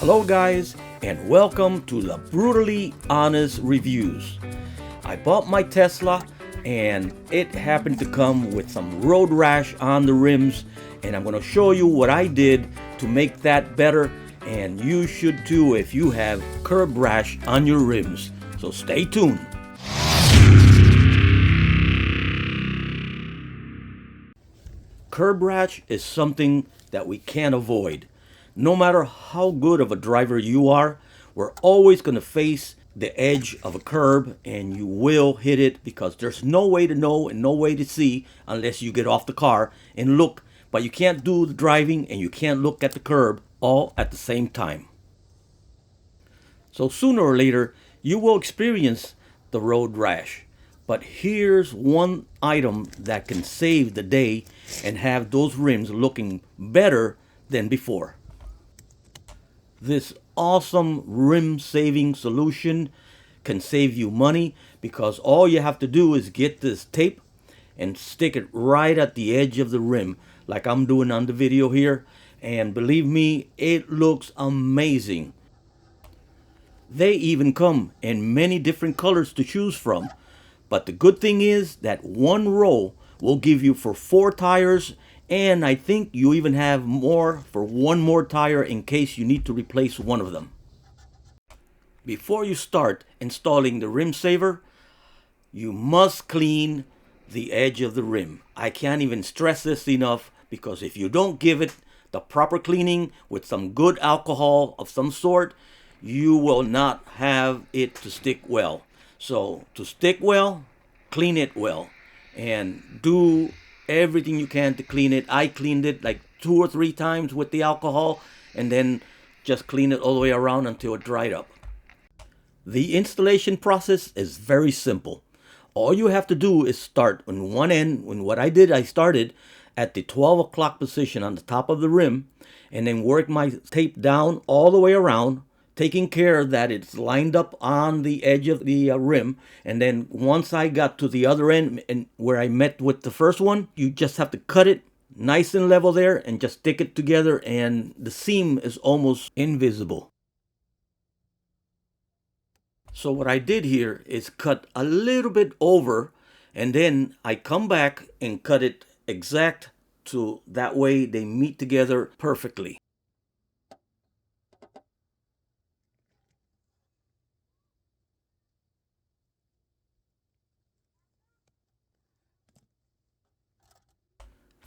Hello guys, and welcome to the Brutally Honest Reviews. I bought my Tesla and it happened to come with some road rash on the rims, and I'm going to show you what I did to make that better, and you should too if you have curb rash on your rims. So stay tuned. Curb rash is something that we can't avoid. No matter how good of a driver you are, we're always going to face the edge of a curb, and you will hit it because there's no way to know and no way to see unless you get off the car and look. But you can't do the driving and you can't look at the curb all at the same time. So sooner or later, you will experience the road rash. But here's one item that can save the day and have those rims looking better than before. This awesome rim saving solution can save you money because all you have to do is get this tape and stick it right at the edge of the rim like I'm doing on the video here, and believe me, it looks amazing. They even come in many different colors to choose from, but the good thing is that one roll will give you for 4 tires, and I think you even have more for one more tire in case you need to replace one of them. Before you start installing the rim saver, you must clean the edge of the rim. I can't even stress this enough, because if you don't give it the proper cleaning with some good alcohol of some sort, you will not have it to stick well. So to stick well, clean it well and do everything you can to clean it. I cleaned it like 2 or 3 times with the alcohol and then just clean it all the way around until it dried up. The installation process is very simple. All you have to do is start on one end. When what I did, I started at the 12 o'clock position on the top of the rim and then work my tape down all the way around, taking care that it's lined up on the edge of the rim. And then once I got to the other end and where I met with the first one, you just have to cut it nice and level there and just stick it together, and the seam is almost invisible. So what I did here is cut a little bit over, and then I come back and cut it exact to that way they meet together perfectly.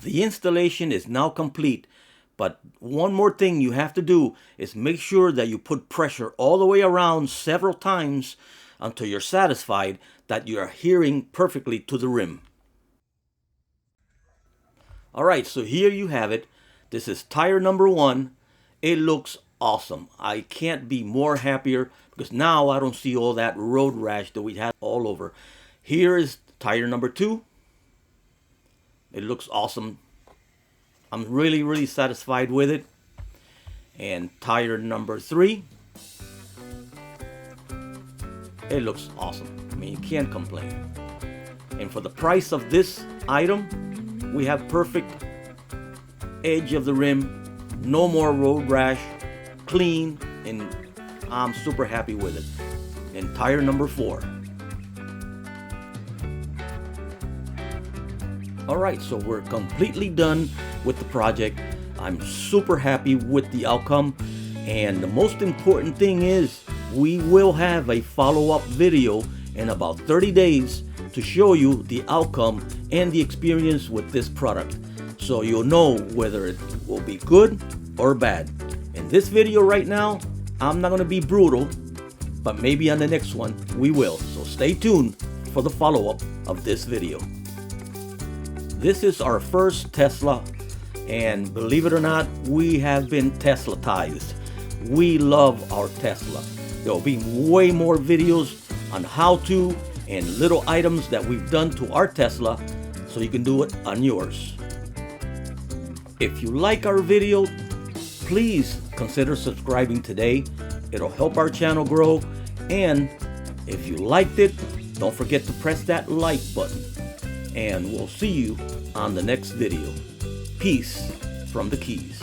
The installation is now complete, but one more thing you have to do is make sure that you put pressure all the way around several times until you're satisfied that you are adhering perfectly to the rim. Alright, so here you have it. This is tire number 1. It looks awesome. I can't be more happier because now I don't see all that road rash that we had all over. Here is tire number 2. It looks awesome. I'm really satisfied with it. And tire number 3. It looks awesome. I mean, you can't complain. And for the price of this item, we have perfect edge of the rim, no more road rash, clean, and I'm super happy with it. And tire number 4. Alright, so we're completely done with the project. I'm super happy with the outcome, and the most important thing is we will have a follow-up video in about 30 days to show you the outcome and the experience with this product, so you'll know whether it will be good or bad. In this video right now, I'm not going to be brutal, but maybe on the next one we will. So stay tuned for the follow-up of this video. This is our first Tesla, and believe it or not, we have been Tesla-Tized. We love our Tesla. There will be way more videos on how to and little items that we've done to our Tesla, so you can do it on yours. If you like our video, please consider subscribing today. It'll help our channel grow, and if you liked it, don't forget to press that like button. And we'll see you on the next video. Peace from the Keys.